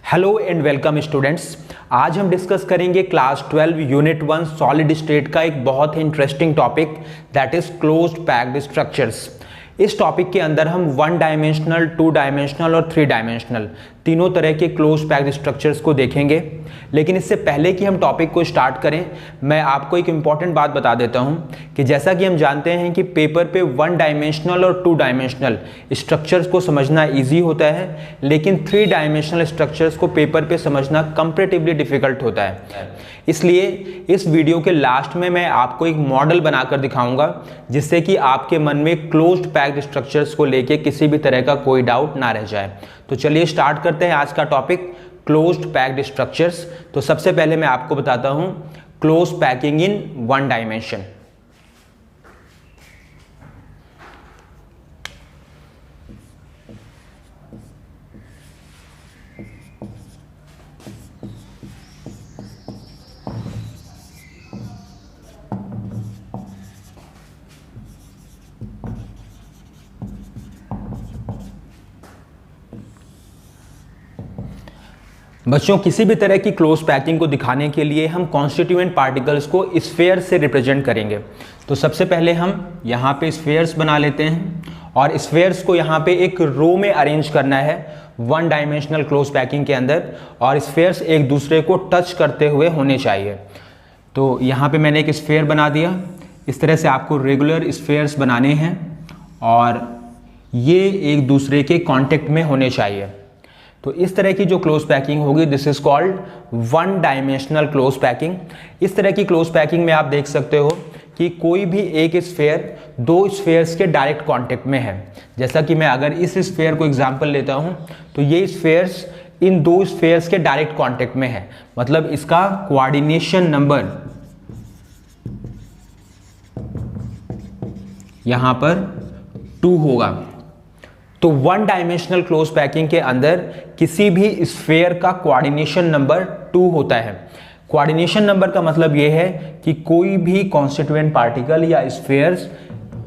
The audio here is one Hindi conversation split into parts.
Hello and welcome students. आज हम डिस्कस करेंगे क्लास 12 यूनिट 1 सॉलिड स्टेट का एक बहुत ही interesting topic that is closed packed structures. इस टॉपिक के अंदर हम 1 डायमेंशनल, 2 डायमेंशनल और 3 डायमेंशनल तीनों तरह के क्लोज्ड पैक्ड स्ट्रक्चर्स को देखेंगे। लेकिन इससे पहले कि हम टॉपिक को स्टार्ट करें, मैं आपको एक इम्पॉर्टेंट बात बता देता हूं कि जैसा कि हम जानते हैं कि पेपर पे 1 डायमेंशनल और 2 डायमेंशनल स्ट्रक्चर्स को समझना इजी होता है, लेकिन 3 डायमेंशनल स्ट्रक्चर्स को पेपर पे समझना कंपैरेटिवली डिफिकल्ट होता है। इसलिए इस वीडियो के लास्ट में मैं आपको एक मॉडल बनाकर दिखाऊंगा जिससे कि आपके मन में क्लोज्ड पैक्ड स्ट्रक्चर्स को लेके किसी भी तरह का कोई डाउट ना रह जाए। तो चलिए स्टार्ट करते हैं आज का टॉपिक क्लोज्ड पैक्ड स्ट्रक्चर्स। तो सबसे पहले मैं आपको बताता हूं क्लोज पैकिंग इन 1 डायमेंशन। बच्चों, किसी भी तरह की क्लोज पैकिंग को दिखाने के लिए हम कॉन्स्टिट्यूएंट पार्टिकल्स को स्फीयर से रिप्रेजेंट करेंगे। तो सबसे पहले हम यहाँ पे स्फीयर्स बना लेते हैं और स्फीयर्स को यहाँ पे एक रो में अरेंज करना है 1 डायमेंशनल क्लोज पैकिंग के अंदर, और स्फीयर्स एक दूसरे को टच करते हुए होने चाहिए। तो यहाँ पे मैंने एक स्फीयर बना दिया। इस तरह से आपको रेगुलर स्फीयर्स बनाने हैं और ये एक दूसरे के कॉन्टेक्ट में होने चाहिए। तो इस तरह की जो क्लोज पैकिंग होगी this is called 1 dimensional close packing. इस तरह की क्लोज पैकिंग में आप देख सकते हो कि कोई भी एक स्फीयर 2 स्फीयर्स के डायरेक्ट कांटेक्ट में है। जैसा कि मैं अगर इस स्फीयर को एग्जांपल लेता हूं तो ये स्फीयर्स इन 2 स्फीयर्स के डायरेक्ट कांटेक्ट में है, मतलब इसका कोऑर्डिनेशन नंबर यहां पर 2 होगा। तो 1 डायमेंशनल क्लोज पैकिंग के अंदर किसी भी स्फीयर का कोऑर्डिनेशन नंबर 2 होता है। कोऑर्डिनेशन नंबर का मतलब यह है कि कोई भी कॉन्स्टिट्यूएंट पार्टिकल या स्फीयर्स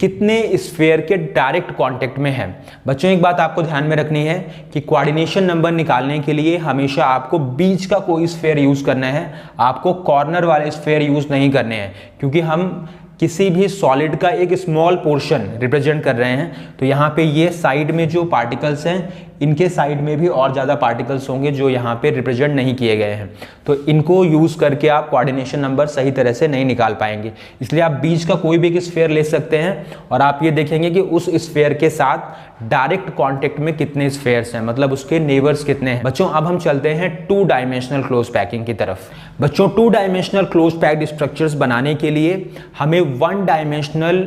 कितने स्फीयर के डायरेक्ट कांटेक्ट में है। बच्चों, एक बात आपको ध्यान में रखनी है कि कोऑर्डिनेशन नंबर निकालने के लिए हमेशा आपको बीच का कोई स्फीयर यूज करना है, आपको कॉर्नर वाले स्फीयर यूज नहीं करने हैं, क्योंकि हम किसी भी सॉलिड का एक स्मॉल पोर्शन रिप्रेजेंट कर रहे हैं। तो यहाँ पे ये साइड में जो पार्टिकल्स हैं, इनके साइड में भी और ज़्यादा पार्टिकल्स होंगे जो यहाँ पे रिप्रेजेंट नहीं किए गए हैं। तो इनको यूज़ करके आप कोऑर्डिनेशन नंबर सही तरह से नहीं निकाल पाएंगे। इसलिए आप बीच का कोई भी एक स्फीयर ले सकते हैं और आप ये देखेंगे कि उस स्फीयर के साथ डायरेक्ट कॉन्टेक्ट में कितने स्फीयर्स हैं, मतलब उसके नेबर्स कितने हैं। बच्चों, अब हम चलते हैं 2 डायमेंशनल क्लोज पैकिंग की तरफ। बच्चों, 2 डायमेंशनल क्लोज पैक्ड स्ट्रक्चर्स बनाने के लिए हमें 1 डायमेंशनल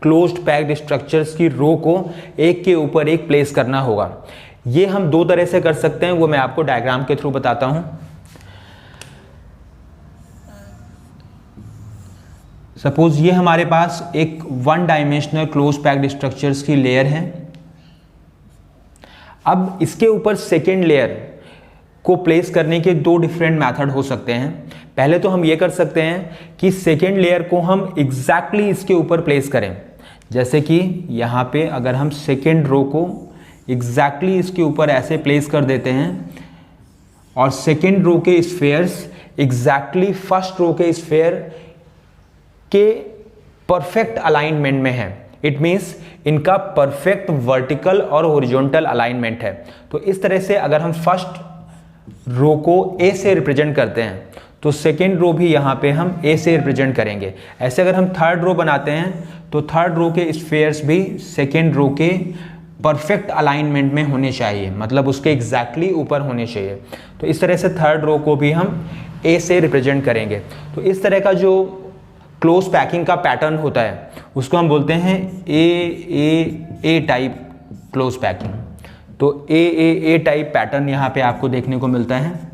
क्लोज्ड पैक्ड स्ट्रक्चर्स की रो को एक के ऊपर एक प्लेस करना होगा। ये हम 2 तरह से कर सकते हैं, वो मैं आपको डायग्राम के थ्रू बताता हूं। सपोज ये हमारे पास एक 1 डायमेंशनल क्लोज पैक्ड स्ट्रक्चर्स की लेयर है। अब इसके ऊपर सेकेंड लेयर को प्लेस करने के 2 डिफरेंट मेथड हो सकते हैं। पहले तो हम ये कर सकते हैं कि सेकेंड लेयर को हम एग्जैक्टली इसके ऊपर प्लेस करें। जैसे कि यहाँ पे अगर हम सेकेंड रो को एग्जैक्टली इसके ऊपर ऐसे प्लेस कर देते हैं और सेकेंड रो के स्फीयर्स एग्जैक्टली फर्स्ट रो के स्फीयर के परफेक्ट अलाइनमेंट में है। इट मीन्स इनका परफेक्ट वर्टिकल और हॉरिजॉन्टल अलाइनमेंट है। तो इस तरह से अगर हम फर्स्ट रो को ए से रिप्रेजेंट करते हैं तो सेकेंड रो भी यहाँ पे हम ए से रिप्रेजेंट करेंगे। ऐसे अगर हम थर्ड रो बनाते हैं तो थर्ड रो के स्फीयर्स भी सेकेंड रो के परफेक्ट अलाइनमेंट में होने चाहिए, मतलब उसके एग्जैक्टली ऊपर होने चाहिए। तो इस तरह से थर्ड रो को भी हम ए से रिप्रेजेंट करेंगे। तो इस तरह का जो क्लोज पैकिंग का पैटर्न होता है उसको हम बोलते हैं ए टाइप क्लोज पैकिंग। तो ए टाइप पैटर्न यहाँ पे आपको देखने को मिलता है।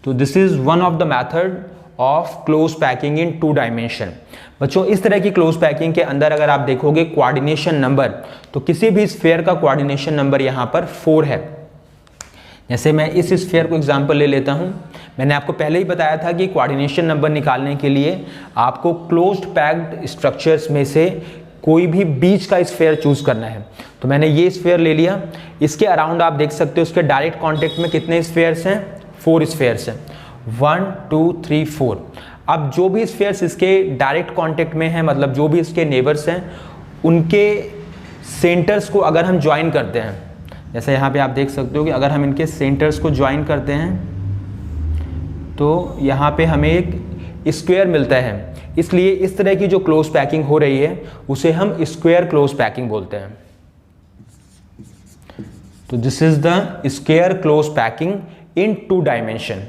तो this is one of the method of close packing in 2 dimension. बच्चों, इस तरह की क्लोज पैकिंग के अंदर अगर आप देखोगे कोऑर्डिनेशन नंबर, तो किसी भी स्फीयर का कोऑर्डिनेशन नंबर यहाँ पर 4 है। जैसे मैं इस स्फीयर को एग्जांपल ले लेता हूँ। मैंने आपको पहले ही बताया था कि कोऑर्डिनेशन नंबर निकालने के लिए आपको क्लोज्ड पैक्ड स्ट्रक्चर्स में से कोई भी बीच का स्फेयर चूज करना है। तो मैंने ये स्फेयर ले लिया, इसके अराउंड आप देख सकते हो उसके डायरेक्ट कांटेक्ट में कितने स्फेयर्स हैं, 4 स्फेयर्स हैं, 1 2 3 4। अब जो भी स्फेयर्स इसके डायरेक्ट कांटेक्ट में हैं, मतलब जो भी इसके नेबर्स हैं, उनके सेंटर्स को अगर हम ज्वाइन करते हैं, जैसे यहाँ पे आप देख सकते हो कि अगर हम इनके सेंटर्स को ज्वाइन करते हैं तो यहाँ पे हमें एक स्क्वायर मिलता है। इसलिए इस तरह की जो क्लोज पैकिंग हो रही है उसे हम स्क्वायर क्लोज पैकिंग बोलते हैं। तो this is the square close packing in 2 dimension.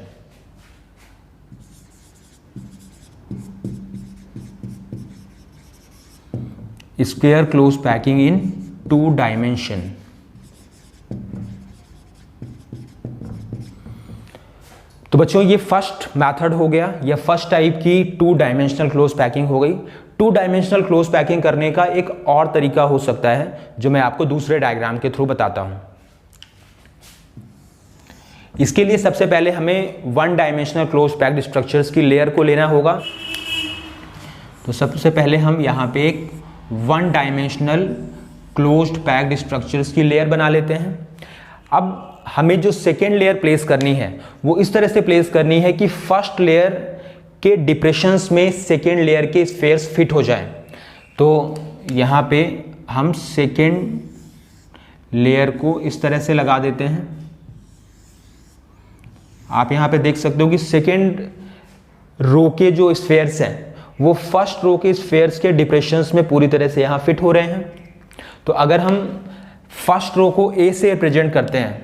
Square close packing in 2 dimension. तो बच्चों ये फर्स्ट मेथड हो गया, या फर्स्ट टाइप की 2 डायमेंशनल क्लोज पैकिंग हो गई। 2 डायमेंशनल क्लोज पैकिंग करने का एक और तरीका हो सकता है जो मैं आपको दूसरे डायग्राम के थ्रू बताता हूं। इसके लिए सबसे पहले हमें 1 डायमेंशनल क्लोज पैक्ड स्ट्रक्चर्स की लेयर को लेना होगा। तो सबसे पहले हम यहाँ पे एक 1 डायमेंशनल क्लोज्ड पैक्ड स्ट्रक्चर्स की लेयर बना लेते हैं। अब हमें जो सेकेंड लेयर प्लेस करनी है वो इस तरह से प्लेस करनी है कि फर्स्ट लेयर के डिप्रेशंस में सेकेंड लेयर के स्फेयर्स फिट हो जाएं। तो यहाँ पे हम सेकेंड लेयर को इस तरह से लगा देते हैं। आप यहाँ पे देख सकते हो कि सेकेंड रो के जो स्फेयर्स हैं वो फर्स्ट रो के स्फेयर्स के डिप्रेशंस में पूरी तरह से यहाँ फिट हो रहे हैं। तो अगर हम फर्स्ट रो को ए से रिप्रेजेंट करते हैं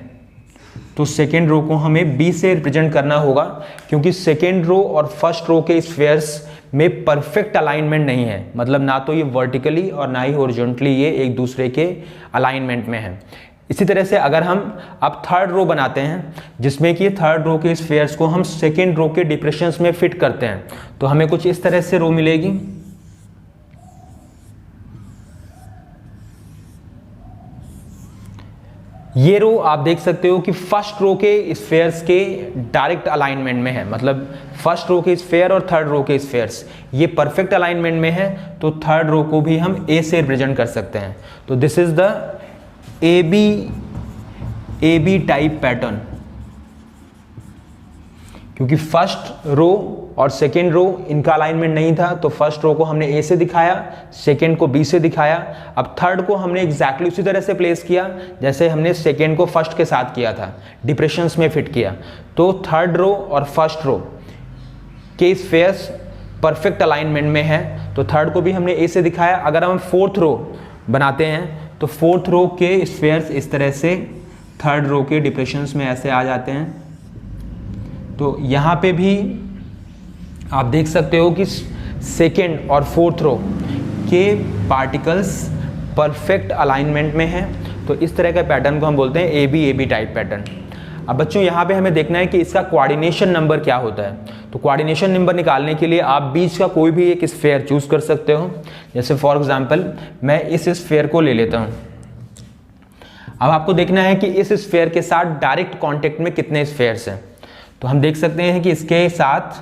तो सेकेंड रो को हमें बी से रिप्रेजेंट करना होगा, क्योंकि सेकेंड रो और फर्स्ट रो के स्फेयर्स में परफेक्ट अलाइनमेंट नहीं है, मतलब ना तो ये वर्टिकली और ना ही हॉरिजॉन्टली ये एक दूसरे के अलाइनमेंट में है। इसी तरह से अगर हम अब थर्ड रो बनाते हैं जिसमें कि थर्ड रो के स्फेयर्स को हम सेकेंड रो के डिप्रेशंस में फिट करते हैं, तो हमें कुछ इस तरह से रो मिलेगी। ये रो आप देख सकते हो कि फर्स्ट रो के स्फेयर्स के डायरेक्ट अलाइनमेंट में है, मतलब फर्स्ट रो के स्फेयर और थर्ड रो के स्फेयर्स ये परफेक्ट अलाइनमेंट में है। तो थर्ड रो को भी हम ए से रिप्रेजेंट कर सकते हैं। तो this is the A B type pattern, क्योंकि फर्स्ट रो और सेकेंड रो इनका अलाइनमेंट नहीं था, तो फर्स्ट रो को हमने ए से दिखाया, सेकेंड को बी से दिखाया। अब थर्ड को हमने एग्जैक्टली उसी तरह से प्लेस किया जैसे हमने सेकेंड को फर्स्ट के साथ किया था, डिप्रेशंस में फिट किया। तो थर्ड रो और फर्स्ट रो के स्फेयर्स परफेक्ट अलाइनमेंट में है, तो थर्ड को भी हमने ए से दिखाया। अगर हम फोर्थ रो बनाते हैं तो फोर्थ रो के स्फेयर्स इस तरह से थर्ड रो के डिप्रेशंस में ऐसे आ जाते हैं। तो यहाँ पे भी आप देख सकते हो कि सेकेंड और फोर्थ रो के पार्टिकल्स परफेक्ट अलाइनमेंट में है। तो इस तरह का पैटर्न को हम बोलते हैं ए बी टाइप पैटर्न। अब बच्चों यहाँ पे हमें देखना है कि इसका कोऑर्डिनेशन नंबर क्या होता है। तो कोऑर्डिनेशन नंबर निकालने के लिए आप बीच का कोई भी एक स्फेयर चूज कर सकते हो। जैसे फॉर एग्जांपल मैं इस स्फेयर को ले लेता हूँ। अब आपको देखना है कि इस स्फेयर के साथ डायरेक्ट कांटेक्ट में कितने स्फेयर्स हैं। तो हम देख सकते हैं कि इसके साथ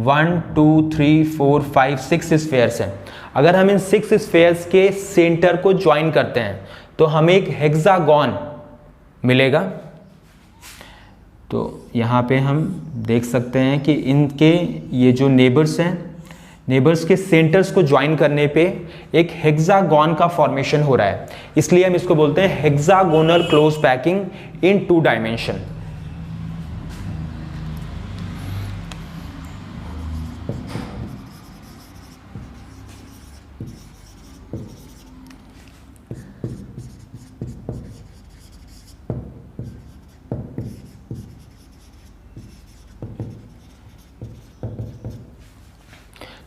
1 2 3 4 5 6 स्फेयर्स हैं। अगर हम इन 6 स्फेयर्स के सेंटर को ज्वाइन करते हैं तो हमें एक हेक्सागोन मिलेगा। तो यहाँ पे हम देख सकते हैं कि इनके ये जो नेबर्स हैं, नेबर्स के सेंटर्स को ज्वाइन करने पे एक हेक्सागोन का फॉर्मेशन हो रहा है, इसलिए हम इसको बोलते हैं hexagonal close packing in 2 dimension.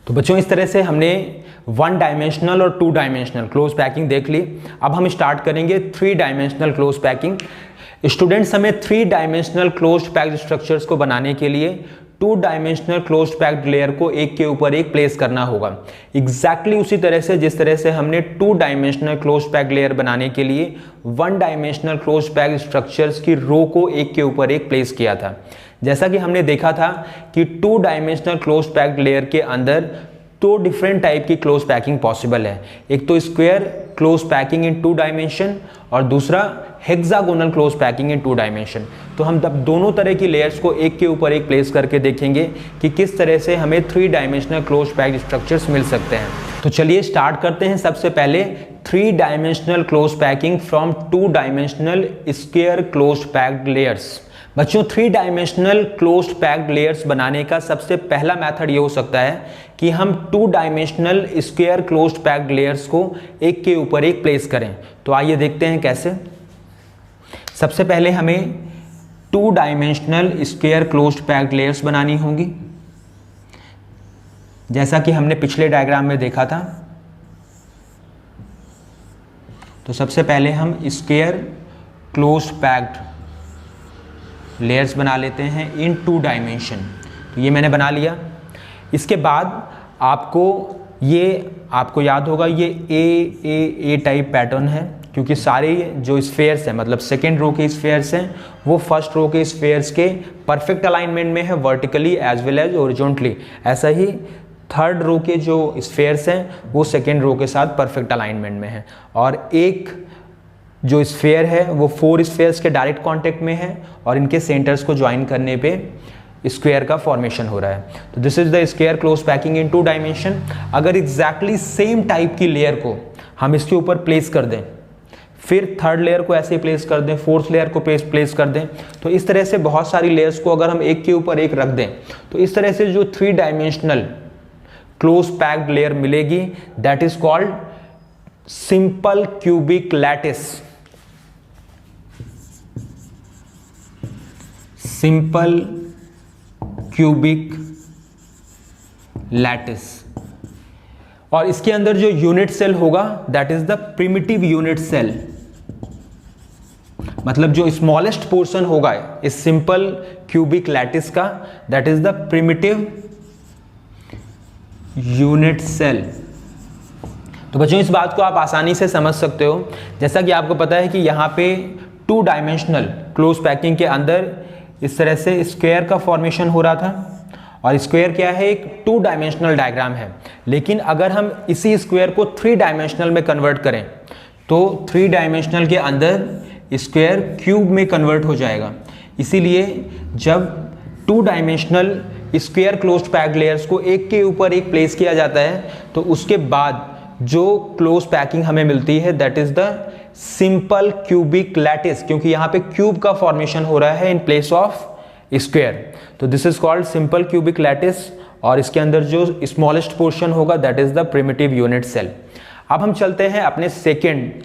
तो बच्चों इस तरह से हमने 1 डायमेंशनल और 2 डायमेंशनल क्लोज पैकिंग देख ली। अब हम स्टार्ट करेंगे 3 डायमेंशनल क्लोज पैकिंग। स्टूडेंट्स, हमें 3 डायमेंशनल क्लोज पैक्ड स्ट्रक्चर्स को बनाने के लिए 2 डायमेंशनल क्लोज पैक्ड लेयर को एक के ऊपर एक प्लेस करना होगा। एग्जैक्टली उसी तरह से जिस तरह से हमने 2 डायमेंशनल क्लोज पैक्ड लेयर बनाने के लिए 1 डायमेंशनल क्लोज पैक्ड स्ट्रक्चर्स की रो को एक के ऊपर एक प्लेस किया था। जैसा कि हमने देखा था कि 2 डायमेंशनल क्लोज पैक्ड लेयर के अंदर दो डिफरेंट टाइप की क्लोज पैकिंग पॉसिबल है। एक तो square close packing in 2 dimension और दूसरा hexagonal close packing in 2 dimension. तो हम तब दोनों तरह की लेयर्स को एक के ऊपर एक प्लेस करके देखेंगे कि किस तरह से हमें 3 डायमेंशनल क्लोज पैक्ड स्ट्रक्चर्स मिल सकते हैं। तो चलिए स्टार्ट करते हैं। सबसे पहले 3 dimensional close packing from 2 dimensional square close packed layers. बच्चों 3 डायमेंशनल क्लोज्ड पैक्ड लेयर्स बनाने का सबसे पहला मेथड ये हो सकता है कि हम 2 dimensional square closed packed layers को एक के ऊपर एक प्लेस करें। तो आइए देखते हैं कैसे। सबसे पहले हमें 2 dimensional square closed packed layers बनानी होंगी, जैसा कि हमने पिछले डायग्राम में देखा था। तो सबसे पहले हम स्क्वायर क्लोज्ड पैक्ड लेयर्स बना लेते हैं इन 2 डायमेंशन। तो ये मैंने बना लिया। इसके बाद आपको याद होगा ये ए टाइप पैटर्न है, क्योंकि सारे जो स्फेयर्स हैं, मतलब सेकेंड रो के स्फेयर्स हैं, वो फर्स्ट रो के स्फेयर्स के परफेक्ट अलाइनमेंट में है, vertically as well as horizontally. ऐसा ही थर्ड रो के जो स्फेयर्स हैं वो सेकेंड रो के साथ परफेक्ट अलाइनमेंट में है। और एक जो स्फेयर है वो 4 स्फेयर्स के डायरेक्ट कांटेक्ट में है और इनके सेंटर्स को ज्वाइन करने पे स्क्वायर का फॉर्मेशन हो रहा है। तो this is the square close packing in 2 dimension. अगर एग्जैक्टली सेम टाइप की लेयर को हम इसके ऊपर प्लेस कर दें, फिर थर्ड लेयर को ऐसे प्लेस कर दें, फोर्थ लेयर को प्लेस कर दें, तो इस तरह से बहुत सारी लेयर्स को अगर हम एक के ऊपर एक रख दें, तो इस तरह से जो 3 डायमेंशनल क्लोज पैक्ड लेयर मिलेगी, that is called simple cubic lattice. Simple cubic lattice. और इसके अंदर जो यूनिट सेल होगा that is the primitive unit cell, मतलब जो स्मॉलेस्ट पोर्शन होगा इस सिंपल क्यूबिक लैटिस का, that is the primitive unit cell. तो बच्चों इस बात को आप आसानी से समझ सकते हो, जैसा कि आपको पता है कि यहाँ पे 2 डायमेंशनल क्लोज पैकिंग के अंदर इस तरह से स्क्वायर का फॉर्मेशन हो रहा था, और स्क्वायर क्या है, एक 2 डायमेंशनल डायग्राम है। लेकिन अगर हम इसी स्क्वायर को 3 डायमेंशनल में कन्वर्ट करें तो 3 डायमेंशनल के अंदर स्क्वायर क्यूब में कन्वर्ट हो जाएगा। इसीलिए जब 2 dimensional square closed packed layers को एक के ऊपर एक प्लेस किया जाता है, तो उसके बाद जो क्लोज पैकिंग हमें मिलती है that is the simple cubic lattice, क्योंकि यहाँ पे क्यूब का फॉर्मेशन हो रहा है इन प्लेस ऑफ स्क्वायर। तो this is called simple cubic lattice, और इसके अंदर जो स्मॉलेस्ट पोर्शन होगा that is the primitive unit cell. अब हम चलते हैं अपने सेकेंड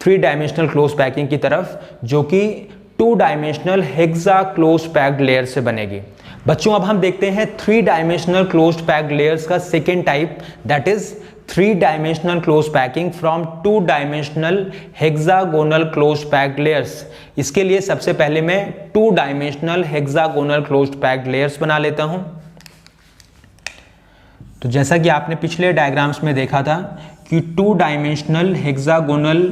3 डायमेंशनल क्लोज पैकिंग की तरफ, जो कि 2 dimensional hexa close packed layer से बनेगी। बच्चों अब हम देखते हैं 3 डायमेंशनल क्लोज पैक्ड लेयर्स का second type, that is 3 dimensional close packing from 2 dimensional hexagonal close packed layers. इसके लिए सबसे पहले मैं 2 dimensional hexagonal close packed layers बना लेता हूं। तो जैसा कि आपने पिछले डायग्राम्स में देखा था कि 2 dimensional hexagonal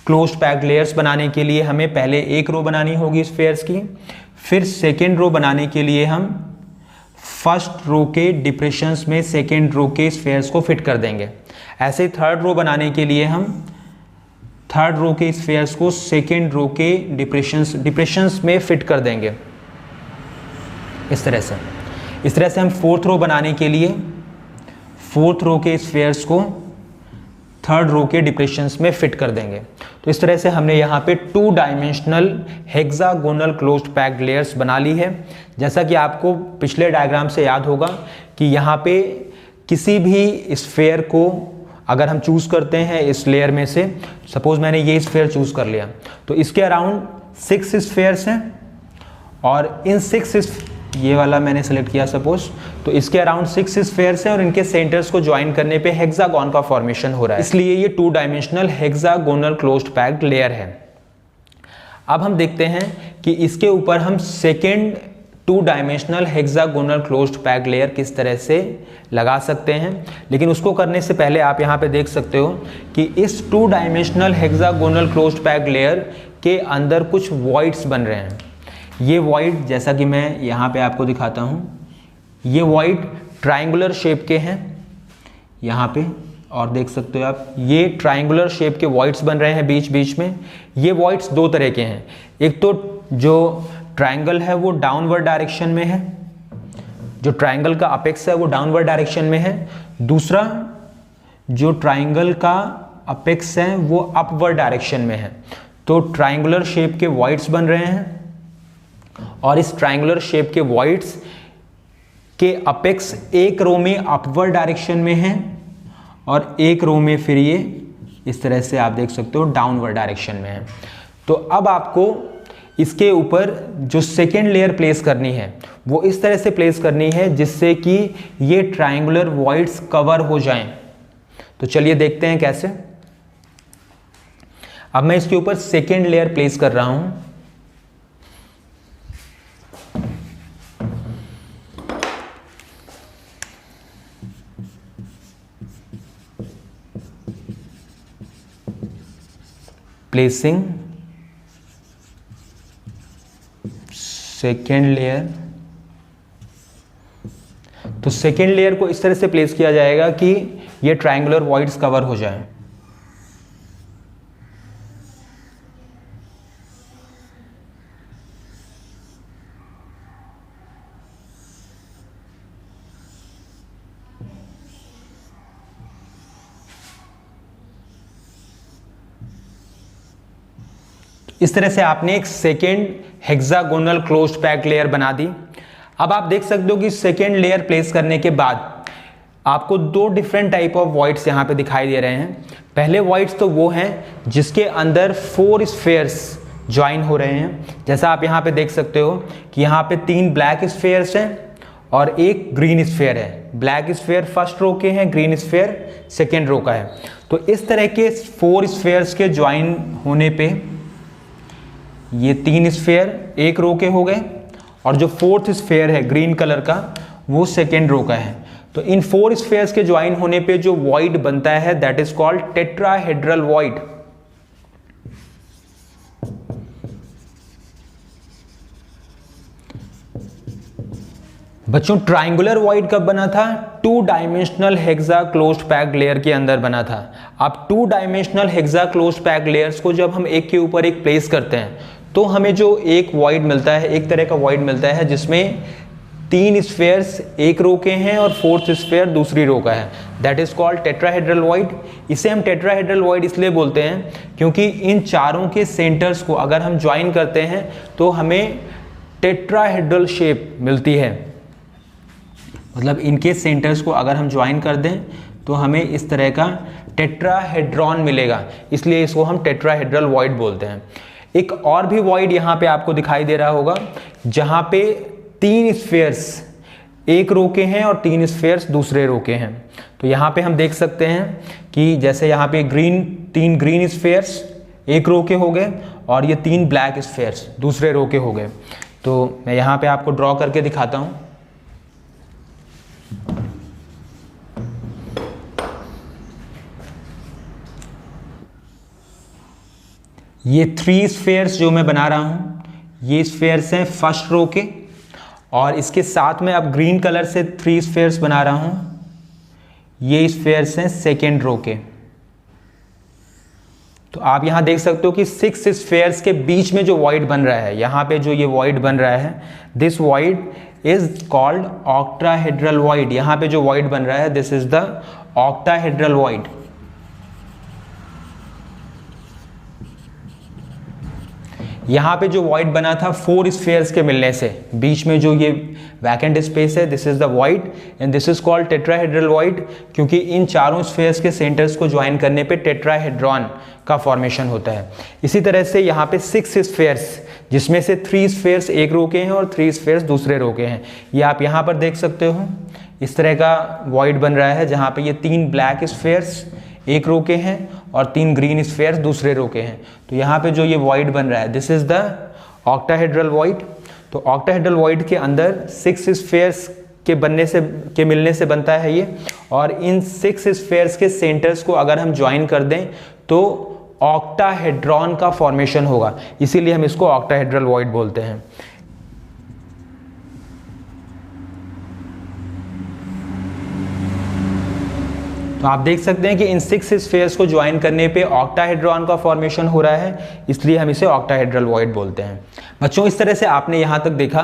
close packed layers बनाने के लिए हमें पहले एक रो बनानी होगी स्फेयर्स की, फिर सेकेंड रो बनाने के लिए हम फर्स्ट रो के डिप्रेशंस में सेकेंड रो के स्फेयर्स को फिट कर देंगे। ऐसे ही थर्ड रो बनाने के लिए हम थर्ड रो के स्फेयर्स को सेकेंड रो के डिप्रेशंस में फिट कर देंगे। इस तरह से हम फोर्थ रो बनाने के लिए फोर्थ रो के स्फेयर्स को थर्ड रो के डिप्रेशंस में फिट कर देंगे। तो इस तरह से हमने यहाँ पे 2 dimensional hexagonal closed packed layers बना ली है। जैसा कि आपको पिछले डायग्राम से याद होगा कि यहाँ पे किसी भी स्फेयर को अगर हम चूज करते हैं इस लेयर में से, सपोज मैंने ये स्फेयर चूज कर लिया, तो इसके अराउंड 6 स्फेयर्स हैं, और इन 6 ये वाला मैंने सेलेक्ट किया सपोज, तो इसके अराउंड 6 स्फेयर्स हैं और इनके सेंटर्स को ज्वाइन करने पे हेक्सागोन का फॉर्मेशन हो रहा है, इसलिए ये 2 dimensional hexagonal closed packed layer है। अब हम देखते हैं कि इसके ऊपर हम second 2 dimensional hexagonal closed packed layer किस तरह से लगा सकते हैं। लेकिन उसको करने से पहले आप यहाँ पे देख सकते हो कि इस 2 dimensional hexagonal closed packed layer के अंदर कुछ वॉइड्स बन रहे हैं। ये वॉइड, जैसा कि मैं यहाँ पे आपको दिखाता हूँ, ये वॉइड ट्रायंगुलर शेप के हैं, यहाँ पे, और देख सकते हो आप ये ट्राइंगुलर शेप के वॉइड्स बन रहे हैं बीच बीच में। ये वॉइड्स दो तरह के हैं, एक तो जो ट्राइंगल है वो डाउनवर्ड डायरेक्शन में है, जो ट्राइंगल का अपेक्स है वो डाउनवर्ड डायरेक्शन में है, दूसरा जो ट्राइंगल का अपेक्स है वो अपवर्ड डायरेक्शन में है। तो ट्राइंगुलर शेप के वॉइड्स बन रहे हैं और इस ट्राइंगुलर शेप के वॉइड्स के अपेक्स एक रो में अपवर्ड डायरेक्शन में है और एक रो में फिर ये इस तरह से आप देख सकते हो डाउनवर्ड डायरेक्शन में है। तो अब आपको इसके ऊपर जो सेकेंड लेयर प्लेस करनी है वो इस तरह से प्लेस करनी है जिससे कि ये ट्राइंगुलर वॉइड्स कवर हो जाएं। तो चलिए देखते हैं कैसे। अब मैं इसके ऊपर सेकेंड लेयर प्लेस कर रहा हूं। Placing second layer. तो सेकेंड लेयर को इस तरह से प्लेस किया जाएगा कि ये ट्रायंगुलर वॉइड्स कवर हो जाए। इस तरह से आपने एक second hexagonal closed pack layer बना दी। अब आप देख सकते हो कि सेकेंड लेयर प्लेस करने के बाद आपको दो डिफरेंट टाइप ऑफ वॉइड्स यहाँ पे दिखाई दे रहे हैं। पहले वॉइड्स तो वो हैं जिसके अंदर 4 स्फेयर्स ज्वाइन हो रहे हैं, जैसा आप यहाँ पे देख सकते हो कि यहाँ पे 3 ब्लैक स्फेयर्स हैं और एक ग्रीन स्फेयर है। ब्लैक स्फेयर फर्स्ट रो के हैं, ग्रीन स्फेयर सेकेंड रो का है। तो इस तरह के 4 स्फेयर्स के ज्वाइन होने पे ये 3 स्फेयर एक रो के हो गए और जो 4th स्फेयर है ग्रीन कलर का वो सेकेंड रो का है। तो इन 4 स्फेयर्स के ज्वाइन होने पे जो वॉइड बनता है that is called tetrahedral void. बच्चों ट्राइंगुलर वॉइड कब बना था? 2 dimensional hexa closed packed layer के अंदर बना था। अब 2 dimensional hexa closed packed layers को जब हम एक के ऊपर एक प्लेस करते हैं तो हमें जो एक वॉइड मिलता है, एक तरह का वॉइड मिलता है जिसमें 3 स्फेयर्स एक रो के हैं और 4th स्फेयर दूसरी रो का है। That is called tetrahedral void. इसे हम टेट्राहेड्रल वॉइड इसलिए बोलते हैं क्योंकि इन चारों के सेंटर्स को अगर हम ज्वाइन करते हैं तो हमें टेट्राहेड्रल शेप मिलती है। मतलब इनके सेंटर्स को अगर हम ज्वाइन कर दें तो हमें इस तरह का टेट्राहेड्रॉन मिलेगा, इसलिए इसको हम टेट्राहेड्रल वॉइड बोलते हैं। एक और भी वॉइड यहाँ पे आपको दिखाई दे रहा होगा जहाँ पे 3 स्फेयर्स एक रो के हैं और 3 स्फेयर्स दूसरे रो के हैं। तो यहाँ पे हम देख सकते हैं कि जैसे यहाँ पे 3 ग्रीन स्फेयर्स एक रो के हो गए और ये 3 ब्लैक स्फेयर्स दूसरे रो के हो गए। तो मैं यहाँ पे आपको ड्रॉ करके दिखाता हूँ। ये 3 स्फेयर्स जो मैं बना रहा हूं ये स्फेयर्स हैं फर्स्ट रो के और इसके साथ में अब ग्रीन कलर से 3 स्फेयर्स बना रहा हूं, ये स्फेयर्स हैं सेकेंड रो के। तो आप यहां देख सकते हो कि 6 स्फेयर्स के बीच में जो वॉइड बन रहा है, यहां पे जो ये वॉइड बन रहा है this void is called octahedral void. यहां पे जो वॉइड बन रहा है this is the octahedral void. यहाँ पे जो वॉइड बना था 4 स्फेयर्स के मिलने से, बीच में जो ये वैकेंट स्पेस है this is the void and this is called tetrahedral void, क्योंकि इन चारों स्फेयर्स के सेंटर्स को ज्वाइन करने पे टेट्राहेड्रॉन का फॉर्मेशन होता है। इसी तरह से यहाँ पे 6 स्फेयर्स जिसमें से 3 स्फेयर्स एक रो के हैं और 3 स्फेयर्स दूसरे रो के हैं, ये आप यहाँ पर देख सकते हो। इस तरह का वॉइड बन रहा है जहाँ पे ये 3 ब्लैक स्फेयर्स एक रो के हैं और 3 ग्रीन स्फेयर्स दूसरे रो के हैं। तो यहाँ पे जो ये वॉइड बन रहा है this is the octahedral void. तो ऑक्टाहेड्रल वॉइड के अंदर 6 स्फेयर्स के मिलने से बनता है ये, और इन 6 स्फेयर्स के सेंटर्स को अगर हम ज्वाइन कर दें तो ऑक्टाहेड्रॉन का फॉर्मेशन होगा, इसीलिए हम इसको ऑक्टाहेड्रल वॉइड बोलते हैं। तो आप देख सकते हैं कि इन 6 स्फीयर्स को ज्वाइन करने पे ऑक्टाहेड्रॉन का फॉर्मेशन हो रहा है, इसलिए हम इसे ऑक्टाहेड्रल वॉइड बोलते हैं। बच्चों इस तरह से आपने यहाँ तक देखा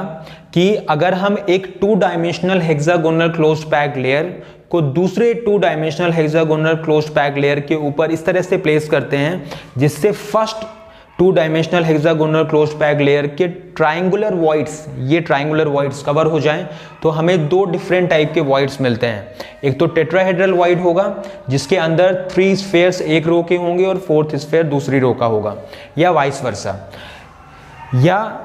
कि अगर हम एक 2 dimensional hexagonal closed packed layer को दूसरे 2 dimensional hexagonal closed packed layer के ऊपर इस तरह से प्लेस करते हैं जिससे first 2 dimensional hexagonal closed packed layer के ट्रायंगुलर वॉइड्स, ये ट्रायंगुलर वॉइड्स कवर हो जाएं, तो हमें 2 डिफरेंट टाइप के वॉइड्स मिलते हैं। एक तो टेट्राहेड्रल वॉइड होगा जिसके अंदर 3 स्फीयर्स एक रो के होंगे और 4th स्फीयर दूसरी रो का होगा, या वाइस वर्सा। या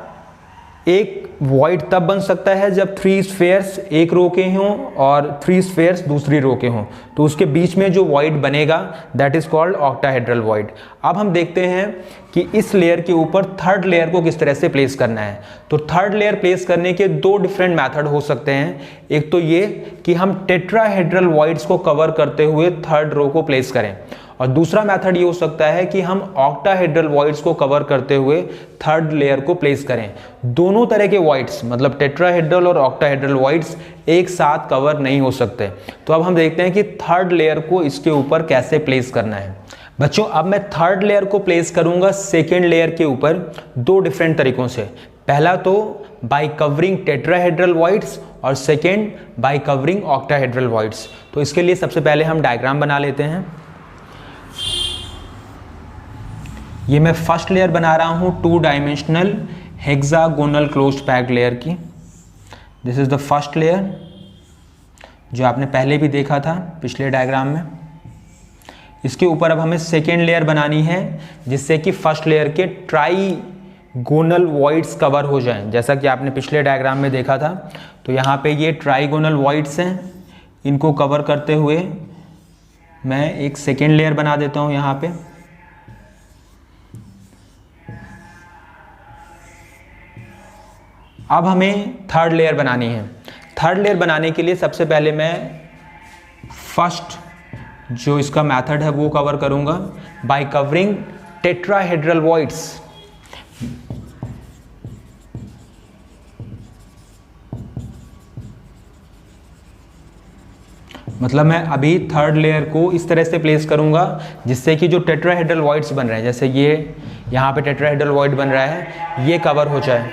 एक वॉइड तब बन सकता है जब 3 स्फीयर्स एक रो के हों और 3 स्फीयर्स दूसरी रो के हों, तो उसके बीच में जो वॉइड बनेगा that is called octahedral void. अब हम देखते हैं कि इस लेयर के ऊपर थर्ड लेयर को किस तरह से प्लेस करना है। तो थर्ड लेयर प्लेस करने के 2 डिफरेंट मेथड हो सकते हैं। एक तो ये कि हम टेट्राहेड्रल वॉइड्स को कवर करते हुए थर्ड रो को प्लेस करें, और दूसरा मेथड ये हो सकता है कि हम ऑक्टाहेड्रल वॉइड्स को कवर करते हुए थर्ड लेयर को प्लेस करें। दोनों तरह के वॉइड्स मतलब टेट्राहेड्रल और ऑक्टाहेड्रल वॉइड्स एक साथ कवर नहीं हो सकते। तो अब हम देखते हैं कि थर्ड लेयर को इसके ऊपर कैसे प्लेस करना है। बच्चों अब मैं थर्ड लेयर को प्लेस करूंगा सेकेंड लेयर के ऊपर 2 डिफरेंट तरीकों से। पहला तो बाय कवरिंग टेट्राहेड्रल वॉइड्स और second by covering octahedral voids. तो इसके लिए सबसे पहले हम डायग्राम बना लेते हैं। ये मैं फर्स्ट लेयर बना रहा हूँ 2 dimensional hexagonal closed packed layer की। This is the first layer जो आपने पहले भी देखा था पिछले डायग्राम में। इसके ऊपर अब हमें सेकेंड लेयर बनानी है जिससे कि फर्स्ट लेयर के ट्राइगोनल वॉइड्स कवर हो जाएं, जैसा कि आपने पिछले डायग्राम में देखा था। तो यहाँ पे ये ट्राइगोनल वॉइड्स हैं, इनको कवर करते हुए मैं एक सेकेंड लेयर बना देता हूँ यहाँ पे। अब हमें थर्ड लेयर बनानी है। थर्ड लेयर बनाने के लिए सबसे पहले मैं फर्स्ट जो इसका मेथड है वो कवर करूंगा बाय कवरिंग टेट्राहेड्रल वॉइड्स। मतलब मैं अभी थर्ड लेयर को इस तरह से प्लेस करूंगा जिससे कि जो टेट्राहेड्रल वॉइड्स बन रहे हैं, जैसे ये यहाँ पे टेट्राहेड्रल वॉइड बन रहा है, ये कवर हो जाए।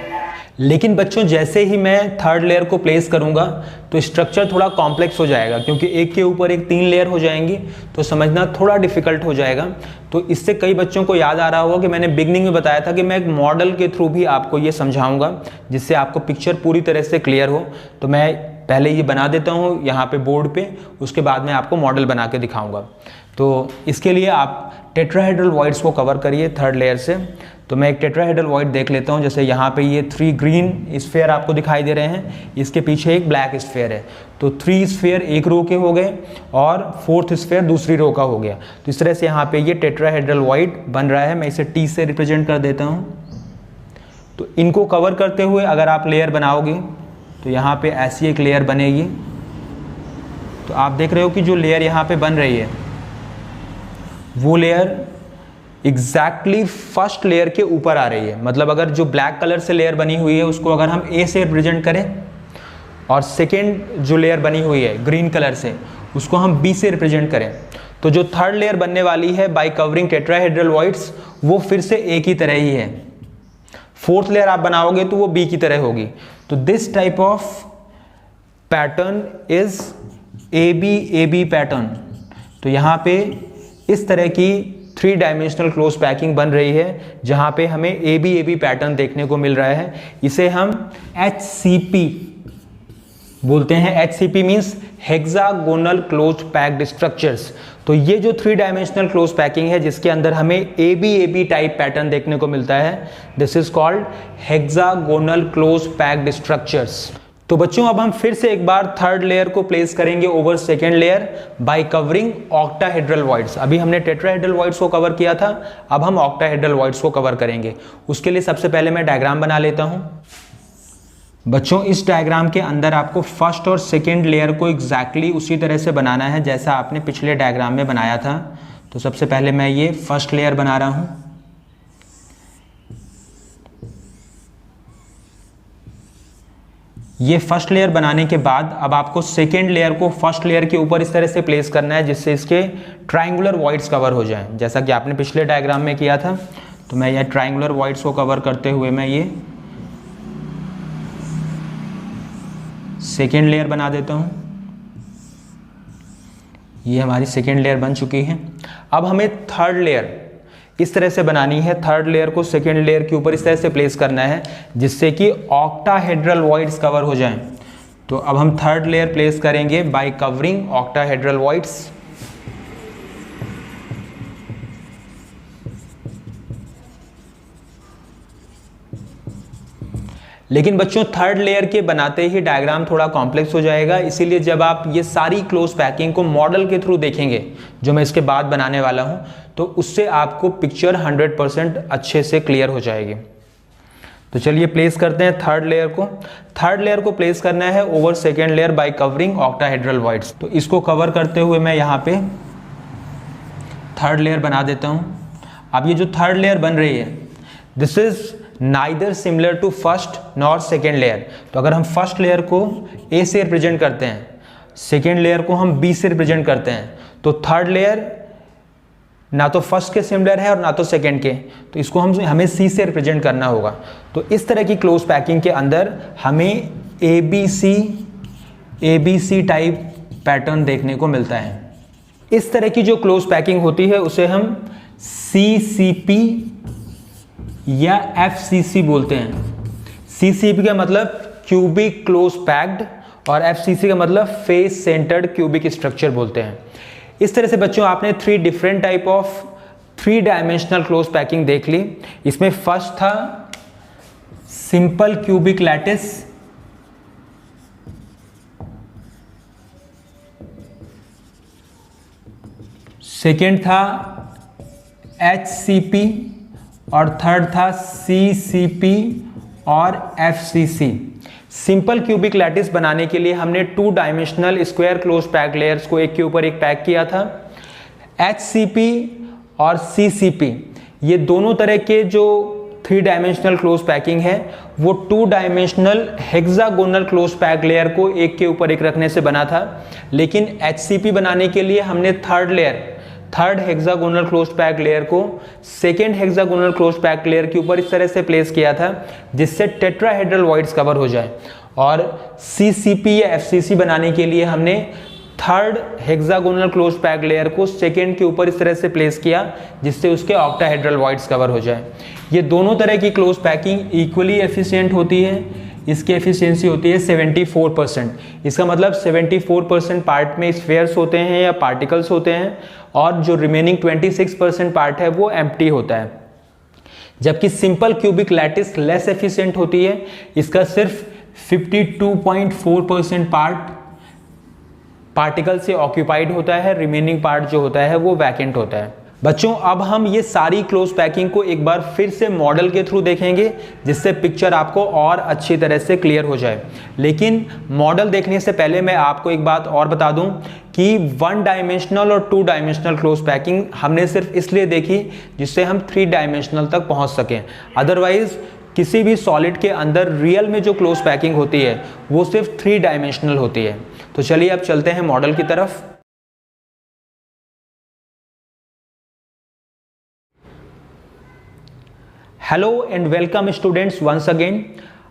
लेकिन बच्चों जैसे ही मैं थर्ड लेयर को प्लेस करूंगा तो स्ट्रक्चर थोड़ा कॉम्प्लेक्स हो जाएगा, क्योंकि एक के ऊपर एक 3 लेयर हो जाएंगी, तो समझना थोड़ा डिफिकल्ट हो जाएगा। तो इससे कई बच्चों को याद आ रहा होगा कि मैंने बिगनिंग में बताया था कि मैं एक मॉडल के थ्रू भी आपको ये समझाऊंगा जिससे आपको पिक्चर पूरी तरह से क्लियर हो। तो मैं पहले ये बना देता हूँ यहाँ पे बोर्ड पे, उसके बाद में आपको मॉडल बना के दिखाऊंगा। तो इसके लिए आप टेट्राहेड्रल वॉइड्स को कवर करिए थर्ड लेयर से। तो मैं एक टेट्राहेड्रल वॉइड देख लेता हूँ। जैसे यहाँ पे ये 3 ग्रीन स्फीयर आपको दिखाई दे रहे हैं, इसके पीछे एक ब्लैक स्फीयर है। तो 3 स्फीयर एक रो के हो गए और 4th स्फीयर दूसरी रो का हो गया। तो इस तरह से यहाँ पे ये टेट्राहेड्रल वॉइड बन रहा है। मैं इसे T से रिप्रेजेंट कर देता हूँ। तो इनको कवर करते हुए अगर आप लेयर बनाओगे तो यहाँ पे ऐसी एक लेयर बनेगी। तो आप देख रहे हो कि जो लेयर यहाँ पे बन रही है वो लेयर एग्जैक्टली फर्स्ट लेयर के ऊपर आ रही है। मतलब अगर जो ब्लैक कलर से लेयर बनी हुई है उसको अगर हम A से रिप्रेजेंट करें और सेकेंड जो लेयर बनी हुई है ग्रीन कलर से उसको हम B से रिप्रेजेंट करें, तो जो थर्ड लेयर बनने वाली है बाय कवरिंग टेट्राहेड्रल वॉइड्स वो फिर से A की तरह ही है। 4th लेयर आप बनाओगे तो वो B की तरह होगी। तो this type of pattern is AB pattern. तो यहाँ पे इस तरह की 3 डायमेंशनल क्लोज पैकिंग बन रही है जहाँ पे हमें AB पैटर्न देखने को मिल रहा है। इसे हम HCP बोलते हैं। HCP means hexagonal close packed structures. तो ये जो 3 डायमेंशनल क्लोज पैकिंग है जिसके अंदर हमें AB टाइप पैटर्न देखने को मिलता है, this is called hexagonal close packed structures. तो बच्चों अब हम फिर से एक बार थर्ड लेयर को प्लेस करेंगे over second layer by covering octahedral voids. अभी हमने टेट्राहेड्रल वॉइड्स को कवर किया था, अब हम ऑक्टाहेड्रल वॉइड्स को कवर करेंगे। उसके लिए सबसे पहले मैं डायग्राम बना लेता हूं। बच्चों इस डायग्राम के अंदर आपको फर्स्ट और सेकेंड लेयर को एग्जैक्टली उसी तरह से बनाना है जैसा आपने पिछले डायग्राम में बनाया था। तो सबसे पहले मैं ये फर्स्ट लेयर बना रहा हूं। ये फर्स्ट लेयर बनाने के बाद अब आपको सेकेंड लेयर को फर्स्ट लेयर के ऊपर इस तरह से प्लेस करना है जिससे इसके ट्राइंगुलर वॉइड्स कवर हो जाएं, जैसा कि आपने पिछले डायग्राम में किया था। तो मैं ये ट्राइंगुलर वॉइड्स को कवर करते हुए मैं ये सेकेंड लेयर बना देता हूँ। ये हमारी सेकेंड लेयर बन चुकी है। अब हमें थर्ड लेयर इस तरह से बनानी है। थर्ड लेयर को सेकेंड लेयर के ऊपर इस तरह से प्लेस करना है जिससे कि ऑक्टाहेड्रल वॉइड्स कवर हो जाएं। तो अब हम थर्ड लेयर प्लेस करेंगे बाय कवरिंग ऑक्टाहेड्रल वॉइड्स। लेकिन बच्चों थर्ड लेयर के बनाते ही डायग्राम थोड़ा कॉम्प्लेक्स हो जाएगा, इसीलिए जब आप ये सारी क्लोज पैकिंग को मॉडल के थ्रू देखेंगे जो मैं इसके बाद बनाने वाला हूं, तो उससे आपको पिक्चर 100% अच्छे से क्लियर हो जाएगी। तो चलिए प्लेस करते हैं थर्ड लेयर को। थर्ड लेयर को प्लेस करना है over second layer by covering octahedral voids. तो इसको कवर करते हुए मैं यहाँ पे थर्ड लेयर बना देता हूँ। अब ये जो थर्ड लेयर बन रही है, this is neither similar to first nor second layer. तो अगर हम फर्स्ट लेयर को ए से रिप्रेजेंट करते हैं, सेकेंड लेयर को हम बी से रिप्रेजेंट करते हैं, तो थर्ड लेयर ना तो फर्स्ट के सिमिलर है और ना तो सेकेंड के, तो इसको हमें सी से रिप्रेजेंट करना होगा। तो इस तरह की क्लोज पैकिंग के अंदर हमें A B C type pattern देखने को मिलता है। इस तरह की जो क्लोज पैकिंग होती है उसे हम CCP या FCC बोलते हैं। CCP का मतलब क्यूबिक क्लोज पैक्ड और FCC का मतलब फेस सेंटर्ड क्यूबिक स्ट्रक्चर बोलते हैं। इस तरह से बच्चों आपने 3 different type of 3 dimensional close packing देख ली। इसमें फर्स्ट था सिंपल क्यूबिक लैटिस, सेकेंड था HCP और थर्ड था CCP और FCC। सिंपल क्यूबिक लैटिस बनाने के लिए हमने 2 dimensional square close pack layers को एक के ऊपर एक पैक किया था। HCP और CCP ये दोनों तरह के जो 3 डायमेंशनल क्लोज पैकिंग है वो 2 dimensional hexagonal close pack layer को एक के ऊपर एक रखने से बना था। लेकिन HCP बनाने के लिए हमने third hexagonal close pack layer को second hexagonal close pack layer के ऊपर इस तरह से प्लेस किया था जिससे टेट्राहेड्रल वॉइड्स कवर हो जाए। और CCP या FCC बनाने के लिए हमने third hexagonal close pack layer को सेकेंड के ऊपर इस तरह से प्लेस किया जिससे उसके ऑक्टाहेड्रल वॉइड्स कवर हो जाए। ये दोनों तरह की क्लोज पैकिंग इक्वली एफिशिएंट होती है। इसकी एफिशिएंसी होती है 74%। इसका मतलब 74% पार्ट में स्फेयर्स होते हैं या पार्टिकल्स होते हैं और जो रिमेनिंग 26% पार्ट है वो एम्प्टी होता है। जबकि simple cubic lattice less efficient होती है। इसका सिर्फ 52.4% पार्ट पार्टिकल से ऑक्यूपाइड होता है, रिमेनिंग पार्ट जो होता है वो वैकेंट होता है। बच्चों अब हम ये सारी क्लोज पैकिंग को एक बार फिर से मॉडल के थ्रू देखेंगे जिससे पिक्चर आपको और अच्छी तरह से क्लियर हो जाए। लेकिन मॉडल देखने से पहले मैं आपको एक बात और बता दूं कि 1 डायमेंशनल और 2 डायमेंशनल क्लोज पैकिंग हमने सिर्फ इसलिए देखी जिससे हम 3 डायमेंशनल तक पहुंच सकें। अदरवाइज किसी भी सॉलिड के अंदर रियल में जो क्लोज पैकिंग होती है वो सिर्फ 3 डायमेंशनल होती है। तो चलिए अब चलते हैं मॉडल की तरफ। Hello and welcome students once again.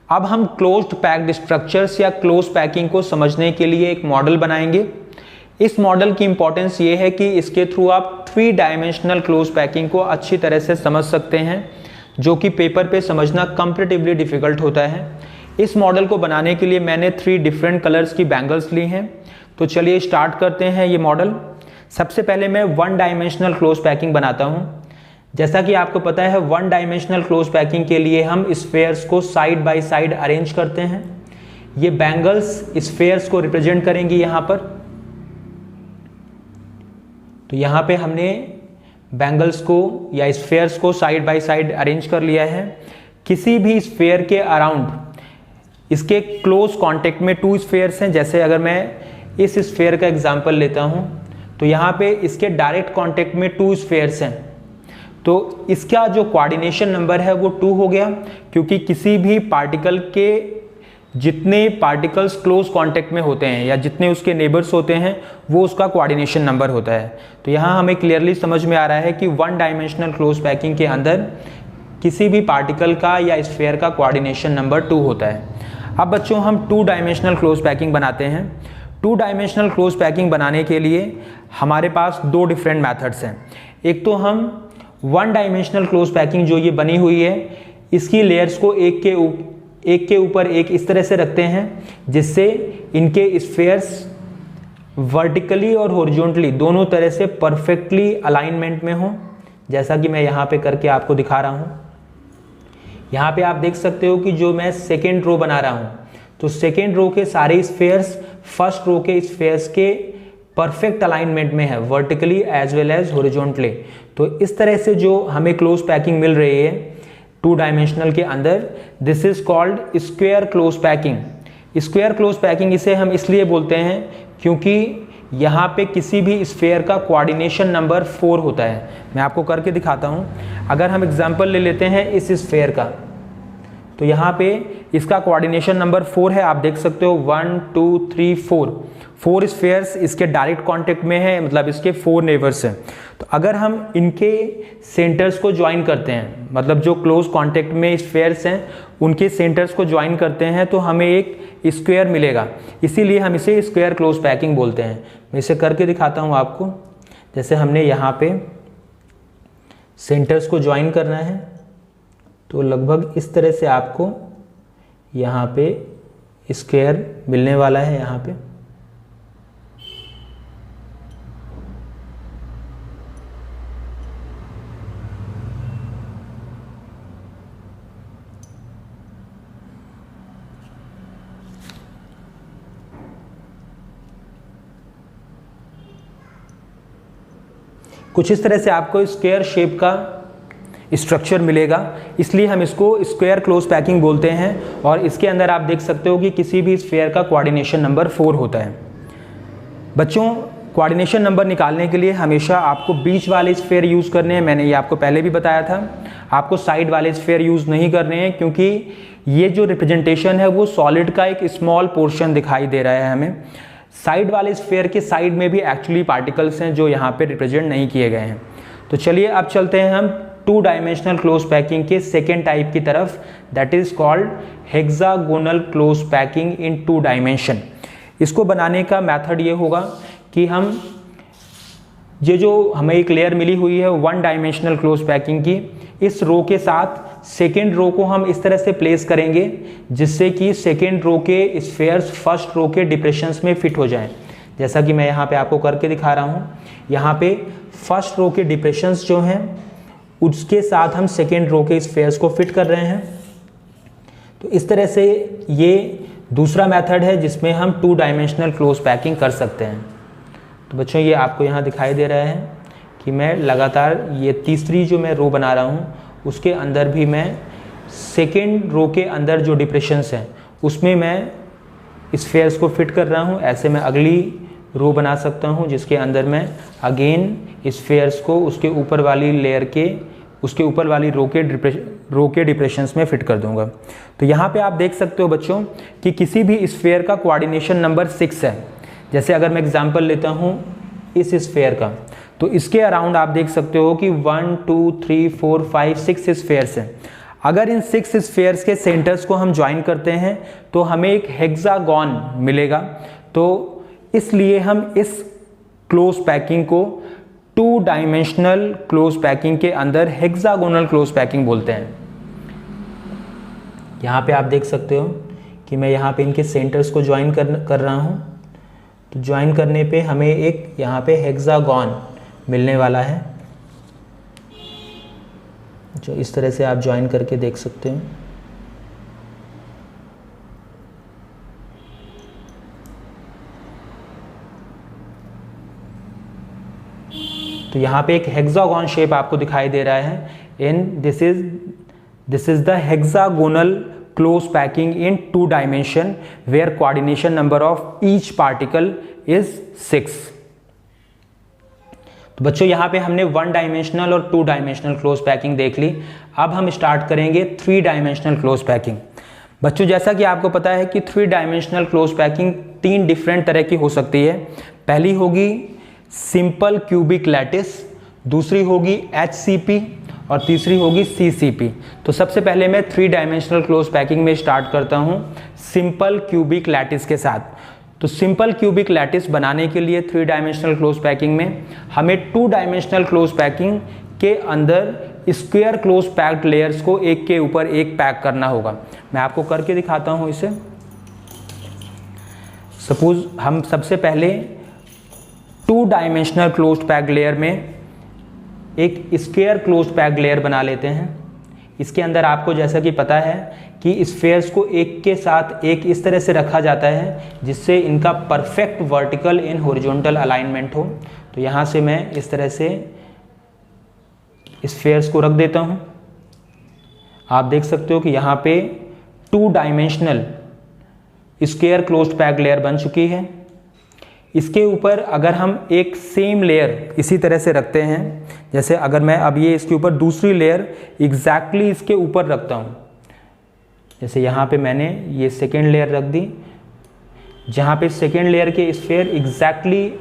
अब हम क्लोज्ड पैक्ड स्ट्रक्चर्स या क्लोज पैकिंग को समझने के लिए एक मॉडल बनाएंगे। इस मॉडल की इंपॉर्टेंस ये है कि इसके थ्रू आप 3 डायमेंशनल क्लोज पैकिंग को अच्छी तरह से समझ सकते हैं जो कि पेपर पे समझना कंपैरेटिवली डिफिकल्ट होता है। इस मॉडल को बनाने के लिए मैंने 3 डिफरेंट कलर्स की बैंगल्स ली हैं। तो चलिए स्टार्ट करते हैं ये मॉडल। सबसे पहले मैं 1 डायमेंशनल क्लोज पैकिंग बनाता हूँ। जैसा कि आपको पता है 1 डायमेंशनल क्लोज पैकिंग के लिए हम स्फेयर्स को साइड बाय साइड अरेंज करते हैं। ये बैंगल्स स्फेयर्स को रिप्रेजेंट करेंगी यहाँ पर। तो यहाँ पे हमने बैंगल्स को या स्फेयर्स को साइड बाय साइड अरेंज कर लिया है। किसी भी स्फेयर के अराउंड इसके क्लोज कांटेक्ट में 2 स्फेयर्स हैं। जैसे अगर मैं इस स्फेयर का एग्जांपल लेता हूँ तो यहाँ पे इसके डायरेक्ट कांटेक्ट में 2 स्फेयर्स हैं। तो इसका जो कोऑर्डिनेशन नंबर है वो 2 हो गया, क्योंकि किसी भी पार्टिकल के जितने पार्टिकल्स क्लोज कांटेक्ट में होते हैं या जितने उसके नेबर्स होते हैं वो उसका कोऑर्डिनेशन नंबर होता है। तो यहाँ हमें क्लियरली समझ में आ रहा है कि वन डायमेंशनल क्लोज पैकिंग के अंदर किसी भी पार्टिकल का या स्फीयर का कोऑर्डिनेशन नंबर 2 होता है। अब बच्चों हम 2 डायमेंशनल क्लोज पैकिंग बनाते हैं। 2 डायमेंशनल क्लोज पैकिंग बनाने के लिए हमारे पास 2 डिफरेंट मेथड्स हैं। एक तो हम 1 डायमेंशनल क्लोज पैकिंग जो ये बनी हुई है इसकी लेयर्स को एक के ऊपर एक इस तरह से रखते हैं जिससे इनके स्फीयर्स वर्टिकली और हॉरिजॉन्टली दोनों तरह से परफेक्टली अलाइनमेंट में हो, जैसा कि मैं यहाँ पे करके आपको दिखा रहा हूँ। यहाँ पे आप देख सकते हो कि जो मैं सेकेंड रो बना रहा हूँ तो सेकेंड रो के सारे स्फीयर्स फर्स्ट रो के स्फीयर्स के परफेक्ट अलाइनमेंट में है, vertically as well as horizontally. तो इस तरह से जो हमें क्लोज पैकिंग मिल रही है 2 डायमेंशनल के अंदर, this is called square close packing. Square close packing इसे हम इसलिए बोलते हैं क्योंकि यहाँ पे किसी भी स्फीयर का कोऑर्डिनेशन नंबर 4 होता है। मैं आपको करके दिखाता हूँ। अगर हम एग्जांपल ले लेते हैं इस स्फीयर का, तो यहाँ पे इसका कोऑर्डिनेशन नंबर 4 है। आप देख सकते हो 1 2 3 4 स्फीयर्स इसके डायरेक्ट कांटेक्ट में है, मतलब इसके 4 नेबर्स हैं। तो अगर हम इनके सेंटर्स को ज्वाइन करते हैं, मतलब जो क्लोज कांटेक्ट में स्फीयर्स हैं उनके सेंटर्स को ज्वाइन करते हैं तो हमें एक स्क्वायर मिलेगा। इसीलिए हम इसे स्क्वायर क्लोज पैकिंग बोलते हैं। मैं इसे करके दिखाता हूँ आपको। जैसे हमने यहाँ पे सेंटर्स को ज्वाइन करना है तो लगभग इस तरह से आपको यहाँ पे स्क्वायर मिलने वाला है। यहाँ पे कुछ इस तरह से आपको स्क्वायर शेप का स्ट्रक्चर मिलेगा, इसलिए हम इसको स्क्वायर क्लोज पैकिंग बोलते हैं। और इसके अंदर आप देख सकते हो कि किसी भी स्फीयर का कोऑर्डिनेशन नंबर 4 होता है। बच्चों, कोऑर्डिनेशन नंबर निकालने के लिए हमेशा आपको बीच वाले स्फीयर यूज़ करने हैं। मैंने ये आपको पहले भी बताया था। आपको साइड वाले स्फीयर यूज़ नहीं करने हैं क्योंकि ये जो रिप्रेजेंटेशन है वो सॉलिड का एक स्मॉल पोर्शन दिखाई दे रहा है हमें। साइड वाले स्फीयर के साइड में भी एक्चुअली पार्टिकल्स हैं जो यहाँ पे रिप्रेजेंट नहीं किए गए हैं। तो चलिए अब चलते हैं हम 2 डायमेंशनल क्लोज पैकिंग के सेकेंड टाइप की तरफ, that is called hexagonal close packing in 2 dimension. इसको बनाने का मेथड ये होगा कि हम ये जो हमें एक लेयर मिली हुई है 1 डायमेंशनल क्लोज पैकिंग की, इस रो के साथ सेकेंड रो को हम इस तरह से प्लेस करेंगे जिससे कि सेकेंड रो के स्फीयर्स फर्स्ट रो के डिप्रेशंस में फिट हो जाएं। जैसा कि मैं यहाँ पे आपको करके दिखा रहा हूँ। यहाँ पे फर्स्ट रो के डिप्रेशंस जो हैं उसके साथ हम सेकेंड रो के स्फीयर्स को फिट कर रहे हैं। तो इस तरह से ये दूसरा मेथड है जिसमें हम 2 डायमेंशनल क्लोज पैकिंग कर सकते हैं। तो बच्चों, ये आपको यहाँ दिखाई दे रहा है कि मैं लगातार ये तीसरी जो मैं रो बना रहा हूँ उसके अंदर भी मैं सेकेंड रो के अंदर जो डिप्रेशंस हैं उसमें मैं स्फीयर्स को फिट कर रहा हूँ। ऐसे मैं अगली रो बना सकता हूँ जिसके अंदर मैं अगेन स्फीयर्स को उसके ऊपर वाली लेयर के उसके ऊपर वाली रो के डिप्रेशंस में फिट कर दूंगा। तो यहाँ पे आप देख सकते हो बच्चों कि किसी भी स्फीयर का कोऑर्डिनेशन नंबर 6 है। जैसे अगर मैं एग्जांपल लेता हूँ इस स्फीयर का, तो इसके अराउंड आप देख सकते हो कि 1 2 3 4 5 6 स्फीयर्स हैं। अगर इन 6 स्फीयर्स के सेंटर्स को हम ज्वाइन करते हैं तो हमें एक हेक्सागॉन मिलेगा। तो इसलिए हम इस क्लोज पैकिंग को 2 डायमेंशनल क्लोज पैकिंग के अंदर हेक्सागोनल क्लोज पैकिंग बोलते हैं। यहाँ पे आप देख सकते हो कि मैं यहाँ पे इनके सेंटर्स को ज्वाइन कर रहा हूँ। तो ज्वाइन करने पे हमें एक यहाँ पे हेक्सागॉन मिलने वाला है, जो इस तरह से आप ज्वाइन करके देख सकते हो। तो यहाँ पे एक हेक्सागॉन शेप आपको दिखाई दे रहा है। In this is the hexagonal close packing in 2 dimension where coordination number of each particle is 6। तो बच्चों, यहाँ पे हमने 1 डायमेंशनल और 2 डायमेंशनल क्लोज पैकिंग देख ली। अब हम स्टार्ट करेंगे 3 डायमेंशनल क्लोज पैकिंग। बच्चों जैसा कि आपको पता है कि 3 डायमेंशनल क्लोज पैकिंग 3 डिफरेंट तरह की हो सकती है। पहली होगी सिंपल क्यूबिक लैटिस, दूसरी होगी HCP और तीसरी होगी CCP। तो सबसे पहले मैं 3 डायमेंशनल क्लोज पैकिंग में स्टार्ट करता हूं सिंपल क्यूबिक लैटिस के साथ। तो सिंपल क्यूबिक लैटिस बनाने के लिए 3 डायमेंशनल क्लोज पैकिंग में हमें 2 डायमेंशनल क्लोज पैकिंग के अंदर स्क्वायर क्लोज पैक्ड लेयर्स को एक के ऊपर एक पैक करना होगा। मैं आपको करके दिखाता हूं इसे। सपोज हम सबसे पहले 2 डायमेंशनल क्लोज पैक्ड लेयर में एक स्क्वायर क्लोज पैक्ड लेयर बना लेते हैं। इसके अंदर आपको जैसा कि पता है कि स्फेयर्स को एक के साथ एक इस तरह से रखा जाता है जिससे इनका perfect vertical in horizontal alignment हो। तो यहाँ से मैं इस तरह से स्फेयर्स को रख देता हूँ। आप देख सकते हो कि यहाँ पे 2 dimensional square closed packed layer बन चुकी है। इसके ऊपर अगर हम एक सेम लेयर इसी तरह से रखते हैं, जैसे अगर मैं अब ये इसके ऊपर दूसरी लेयर एग्जैक्टली इसके ऊपर रखता हूँ, जैसे यहाँ पे मैंने ये सेकेंड लेयर रख दी, जहाँ पे सेकेंड लेयर के स्फेयर एग्जैक्टली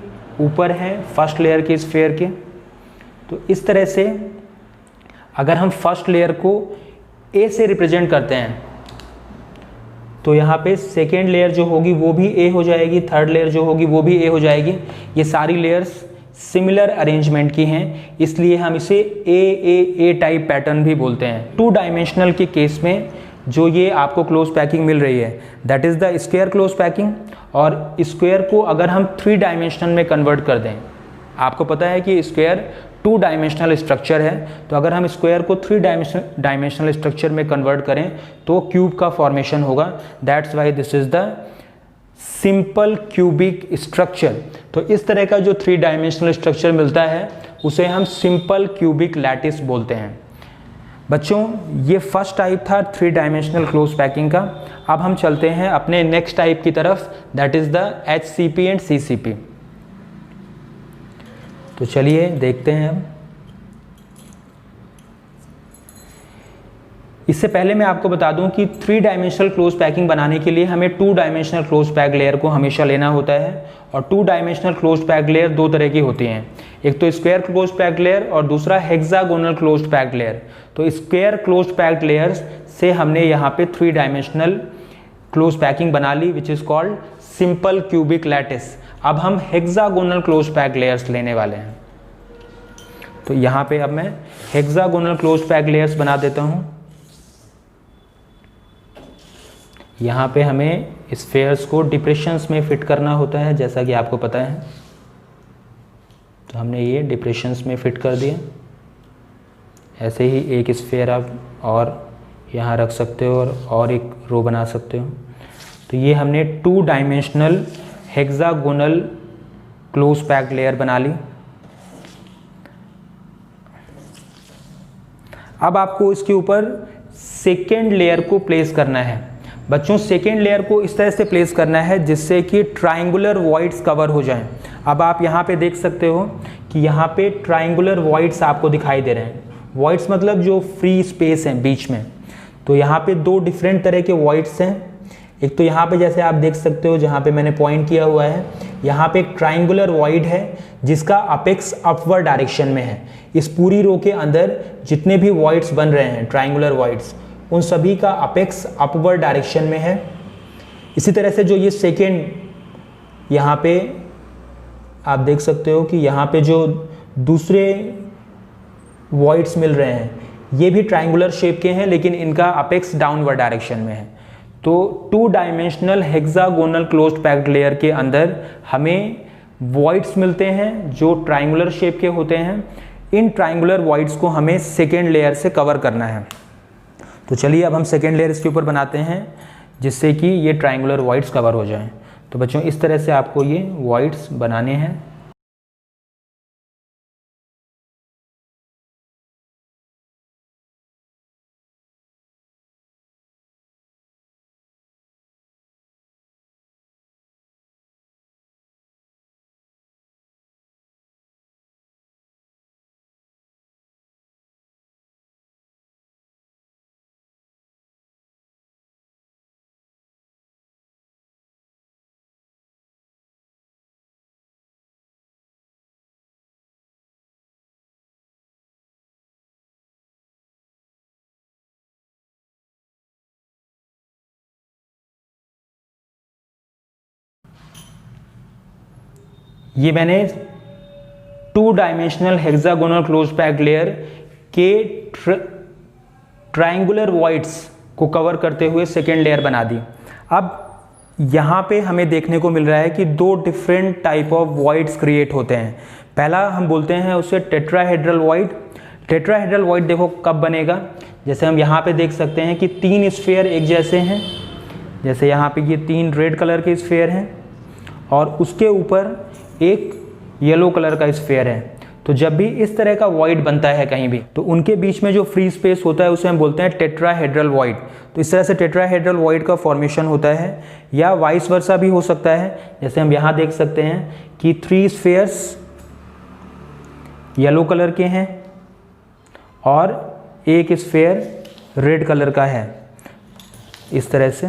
ऊपर हैं फर्स्ट लेयर के स्फेयर के। तो इस तरह से अगर हम फर्स्ट लेयर को A से रिप्रेजेंट करते हैं तो यहाँ पे सेकेंड लेयर जो होगी वो भी A हो जाएगी, थर्ड लेयर जो होगी वो भी A हो जाएगी। ये सारी लेयर्स सिमिलर अरेंजमेंट की हैं, इसलिए हम इसे A टाइप पैटर्न भी बोलते हैं। 2 डायमेंशनल के केस में जो ये आपको क्लोज पैकिंग मिल रही है that is the square close packing. और स्क्वायर को अगर हम 3 डायमेंशनल में कन्वर्ट कर दें, आपको पता है कि स्क्वायर 2 डायमेंशनल स्ट्रक्चर है, तो अगर हम स्क्वायर को 3 डायमेंशनल स्ट्रक्चर में कन्वर्ट करें तो क्यूब का फॉर्मेशन होगा। That's why this is the simple cubic structure. तो इस तरह का जो 3 डायमेंशनल स्ट्रक्चर मिलता है उसे हम सिंपल क्यूबिक लैटिस बोलते हैं। बच्चों ये फर्स्ट टाइप था 3 डायमेंशनल क्लोज पैकिंग का। अब हम चलते हैं अपने नेक्स्ट टाइप की तरफ, that is the HCP and CCP। तो चलिए देखते हैं हम। इससे पहले मैं आपको बता दूं कि 3 डायमेंशनल क्लोज पैकिंग बनाने के लिए हमें 2 डायमेंशनल क्लोज पैक लेयर को हमेशा लेना होता है। और 2 डायमेंशनल क्लोज पैक लेयर 2 तरह की होती हैं, एक तो स्क्वायर क्लोज पैक लेयर और दूसरा हेक्सागोनल क्लोज पैक लेयर। तो स्क्वायर क्लोज पैक लेयर्स से हमने यहाँ पे 3 डायमेंशनल क्लोज पैकिंग बना ली which is called simple cubic lattice. अब हम हेक्सागोनल क्लोज पैक लेयर्स लेने वाले हैं। तो यहाँ पे अब मैं हेक्सागोनल क्लोज पैक लेयर्स बना देता हूँ। यहाँ पे हमें स्फेयर्स को डिप्रेशंस में फिट करना होता है जैसा कि आपको पता है। तो हमने ये डिप्रेशंस में फिट कर दिया। ऐसे ही एक स्फेयर आप और यहाँ रख सकते हो और एक रो बना सकते हो। तो ये हमने 2 dimensional hexagonal close packed layer बना ली। अब आपको इसके ऊपर सेकेंड लेयर को प्लेस करना है। बच्चों सेकेंड लेयर को इस तरह से प्लेस करना है जिससे कि ट्राइंगुलर वॉइड्स कवर हो जाएं। अब आप यहाँ पे देख सकते हो कि यहाँ पे ट्राइंगुलर वॉइड्स आपको दिखाई दे रहे हैं। वॉइड्स मतलब जो फ्री स्पेस है बीच में। तो यहाँ पे 2 डिफरेंट तरह के वॉइड्स हैं। एक तो यहाँ पे जैसे आप देख सकते हो जहाँ पे मैंने पॉइंट किया हुआ है, यहाँ पे एक ट्राइंगुलर वॉइड है जिसका अपेक्स अपवर्ड डायरेक्शन में है। इस पूरी रो के अंदर जितने भी वॉइड्स बन रहे हैं ट्राइंगुलर वॉइड्स, उन सभी का अपेक्स अपवर्ड डायरेक्शन में है। इसी तरह से जो ये सेकेंड यहाँ पे आप देख सकते हो कि यहाँ पे जो दूसरे वॉइड्स मिल रहे हैं ये भी ट्राइंगुलर शेप के हैं लेकिन इनका अपेक्स डाउनवर्ड डायरेक्शन में है। तो 2 dimensional hexagonal closed packed layer के अंदर हमें वॉइड्स मिलते हैं जो ट्राइंगुलर शेप के होते हैं। इन ट्राइंगुलर वॉइड्स को हमें सेकेंड लेयर से कवर करना है। तो चलिए अब हम सेकेंड लेयर इसके ऊपर बनाते हैं जिससे कि ये ट्राइंगुलर वॉइड्स कवर हो जाएं। तो बच्चों इस तरह से आपको ये वॉइड्स बनाने हैं। ये मैंने 2 dimensional hexagonal close packed layer के ट्रायंगुलर वॉइड्स को कवर करते हुए सेकेंड लेयर बना दी। अब यहाँ पे हमें देखने को मिल रहा है कि 2 different type of voids create होते हैं। पहला हम बोलते हैं उसे टेट्राहेड्रल वॉइड। टेट्राहेड्रल वॉइड देखो कब बनेगा, जैसे हम यहाँ पे देख सकते हैं कि 3 स्फीयर एक जैसे हैं, जैसे यहाँ पे ये 3 रेड कलर के स्फीयर हैं और उसके ऊपर एक येलो कलर का स्फीयर है। तो जब भी इस तरह का वॉइड बनता है कहीं भी, तो उनके बीच में जो फ्री स्पेस होता है उसे हम बोलते हैं टेट्राहेड्रल वॉइड। तो इस तरह से टेट्राहेड्रल वॉइड का फॉर्मेशन होता है, या वाइस वर्सा भी हो सकता है। जैसे हम यहाँ देख सकते हैं कि 3 स्फीयर्स येलो कलर के हैं और एक स्फीयर रेड कलर का है, इस तरह से।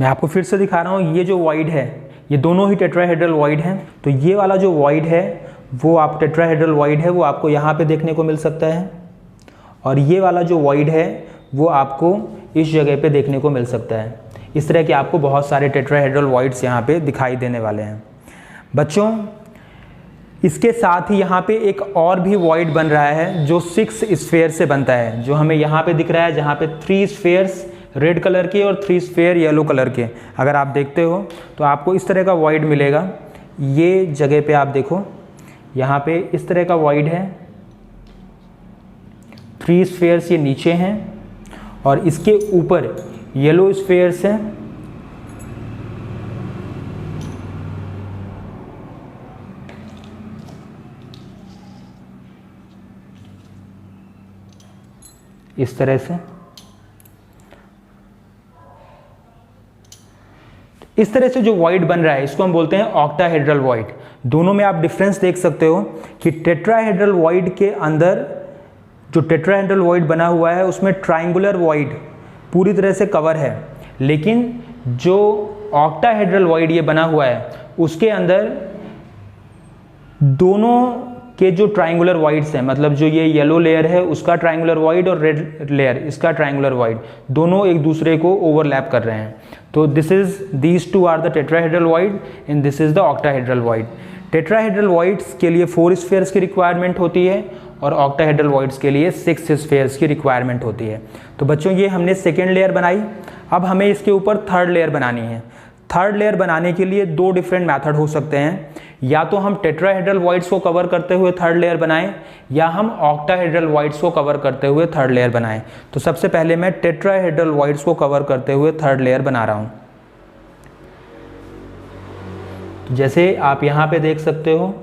मैं आपको फिर से दिखा रहा हूँ, ये जो वॉइड है ये दोनों ही टेट्राहेड्रल वॉइड हैं। तो ये वाला जो वॉइड है वो आप टेट्राहेड्रल वॉइड है वो आपको यहाँ पे देखने को मिल सकता है, और ये वाला जो वॉइड है वो आपको इस जगह पे देखने को मिल सकता है। इस तरह के आपको बहुत सारे टेट्राहेड्रल वॉइड्स यहाँ पे दिखाई देने वाले हैं। बच्चों, इसके साथ ही यहाँ पे एक और भी वॉइड बन रहा है जो 6 स्फीयर से बनता है, जो हमें यहाँ पे दिख रहा है, जहाँ पे 3 स्फीयर्स रेड कलर के और 3 स्फीयर येलो कलर के। अगर आप देखते हो तो आपको इस तरह का वॉइड मिलेगा। ये जगह पे आप देखो, यहाँ पे इस तरह का वॉइड है, 3 स्फीयर्स ये नीचे हैं और इसके ऊपर येलो स्फीयर्स हैं। इस तरह से जो वॉइड बन रहा है इसको हम बोलते हैं ऑक्टाहेड्रल वॉइड। दोनों में आप डिफरेंस देख सकते हो कि टेट्राहेड्रल वॉइड के अंदर जो टेट्राहेड्रल वॉइड बना हुआ है उसमें ट्रायंगुलर वॉइड पूरी तरह से कवर है, लेकिन जो ऑक्टाहेड्रल वॉइड ये बना हुआ है उसके अंदर दोनों के जो ट्रायंगुलर वॉइड्स हैं, मतलब जो ये येलो लेयर है उसका ट्रायंगुलर वॉइड और रेड लेयर इसका ट्रायंगुलर वॉइड, दोनों एक दूसरे को ओवरलैप कर रहे हैं। तो these two are the tetrahedral void and this is the octahedral void. Tetrahedral voids के लिए 4 स्फीयर्स की रिक्वायरमेंट होती है और ऑक्टाहेड्रल वॉइड्स के लिए 6 स्फीयर्स की रिक्वायरमेंट होती है। तो बच्चों, ये हमने सेकेंड लेयर बनाई। अब हमें इसके ऊपर थर्ड लेयर बनानी है। थर्ड लेयर बनाने के लिए 2 डिफरेंट मेथड हो सकते हैं। या तो हम टेट्राहेड्रल वॉइड्स को कवर करते हुए थर्ड लेयर बनाएं, या हम ऑक्टाहेड्रल वॉइड्स को कवर करते हुए थर्ड लेयर बनाएं। तो सबसे पहले मैं टेट्राहेड्रल वॉइड्स को कवर करते हुए थर्ड लेयर बना रहा हूं। तो जैसे आप यहां पे देख सकते हो,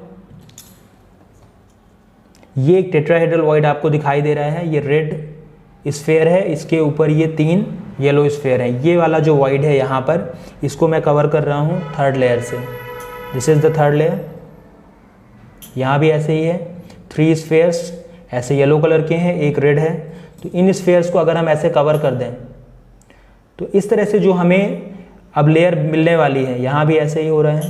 ये एक टेट्राहेड्रल वॉइड आपको दिखाई दे रहा है। ये रेड स्फीयर है, इसके ऊपर ये 3 येलो स्फीयर है। ये वाला जो वॉइड है यहाँ पर, इसको मैं कवर कर रहा हूँ थर्ड लेयर से। This is the third layer. यहाँ भी ऐसे ही है, 3 स्फीयर्स ऐसे येलो कलर के हैं, एक रेड है। तो इन स्फीयर्स को अगर हम ऐसे कवर कर दें तो इस तरह से जो हमें अब लेयर मिलने वाली है, यहाँ भी ऐसे ही हो रहा है।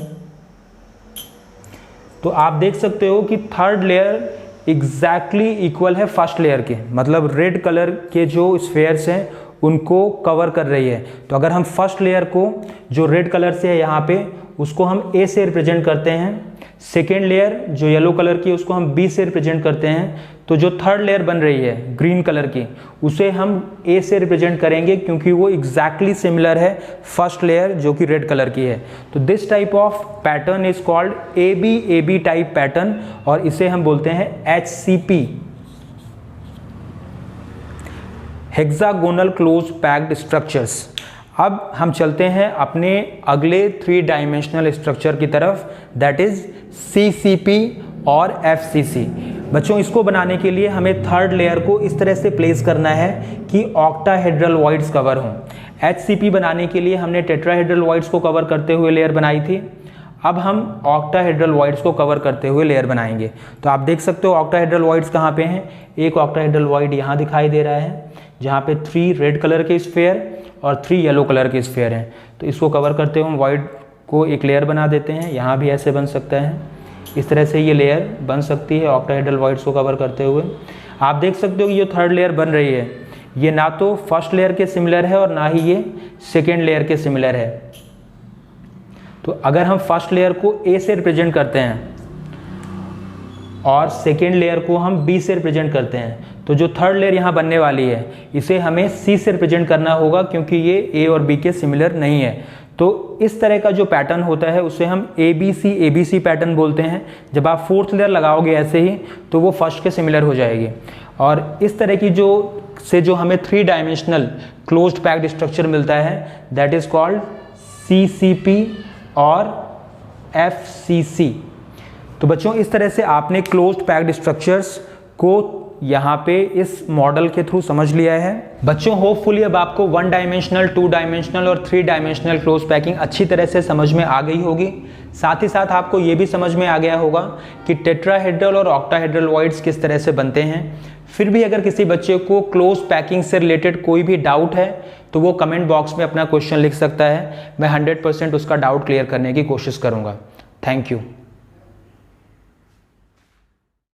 तो आप देख सकते हो कि थर्ड लेयर एग्जैक्टली इक्वल है फर्स्ट लेयर के, मतलब रेड कलर के जो स्फीयर्स हैं उनको कवर कर रही है। तो अगर हम फर्स्ट लेयर को जो रेड कलर से है यहाँ पे, उसको हम ए से रिप्रेजेंट करते हैं, सेकेंड लेयर जो येलो कलर की उसको हम बी से रिप्रेजेंट करते हैं, तो जो थर्ड लेयर बन रही है ग्रीन कलर की उसे हम ए से रिप्रेजेंट करेंगे, क्योंकि वो एग्जैक्टली सिमिलर है फर्स्ट लेयर जो कि रेड कलर की है। तो this type of pattern is called A B type pattern, और इसे हम बोलते हैं HCP, hexagonal close packed structures. अब हम चलते हैं अपने अगले 3 डायमेंशनल स्ट्रक्चर की तरफ, दैट इज CCP और FCC। बच्चों, इसको बनाने के लिए हमें थर्ड लेयर को इस तरह से प्लेस करना है कि ऑक्टाहेड्रल वॉइड्स कवर हों। HCP बनाने के लिए हमने टेट्राहेड्रल वॉइड्स को कवर करते हुए लेयर बनाई थी। अब हम ऑक्टाहेड्रल वॉइड्स को कवर करते हुए लेयर बनाएंगे। तो आप देख सकते हो ऑक्टाहेड्रल वॉइड्स कहाँ पे हैं। एक ऑक्टाहेड्रल वॉइड यहाँ दिखाई दे रहा है, जहाँ पे 3 रेड कलर के स्फीयर और 3 येलो कलर के स्फीयर हैं। तो इसको कवर करते हुए हम वॉइड को एक लेयर बना देते हैं। यहाँ भी ऐसे बन सकता है, इस तरह से ये लेयर बन सकती है ऑक्टाहेड्रल वॉइड्स को कवर करते हुए। आप देख सकते हो कि ये थर्ड लेयर बन रही है, ये ना तो फर्स्ट लेयर के सिमिलर है और ना ही ये सेकेंड लेयर के सिमिलर है। तो अगर हम फर्स्ट लेयर को ए से रिप्रेजेंट करते हैं और सेकेंड लेयर को हम बी से रिप्रेजेंट करते हैं, तो जो थर्ड लेयर यहाँ बनने वाली है इसे हमें सी से रिप्रेजेंट करना होगा, क्योंकि ये ए और बी के सिमिलर नहीं है। तो इस तरह का जो पैटर्न होता है उसे हम ए बी सी पैटर्न बोलते हैं। जब आप फोर्थ लेयर लगाओगे ऐसे ही तो वो फर्स्ट के सिमिलर हो जाएगी। और इस तरह की जो हमें 3 डायमेंशनल क्लोज्ड पैक्ड स्ट्रक्चर मिलता है, दैट इज कॉल्ड CCP और FCC। तो बच्चों इस तरह से आपने क्लोज्ड पैक्ड स्ट्रक्चर्स को यहाँ पे इस मॉडल के थ्रू समझ लिया है। बच्चों होपफुली अब आपको 1 डायमेंशनल, 2 डायमेंशनल और 3 डायमेंशनल क्लोज पैकिंग अच्छी तरह से समझ में आ गई होगी। साथ ही साथ आपको ये भी समझ में आ गया होगा कि टेट्राहेड्रल और ऑक्टाहेड्रल वॉइड्स किस तरह से बनते हैं। फिर भी अगर किसी बच्चे को क्लोज पैकिंग से रिलेटेड कोई भी डाउट है तो वो कमेंट बॉक्स में अपना क्वेश्चन लिख सकता है। मैं 100% उसका डाउट क्लियर करने की कोशिश करूँगा। Thank you.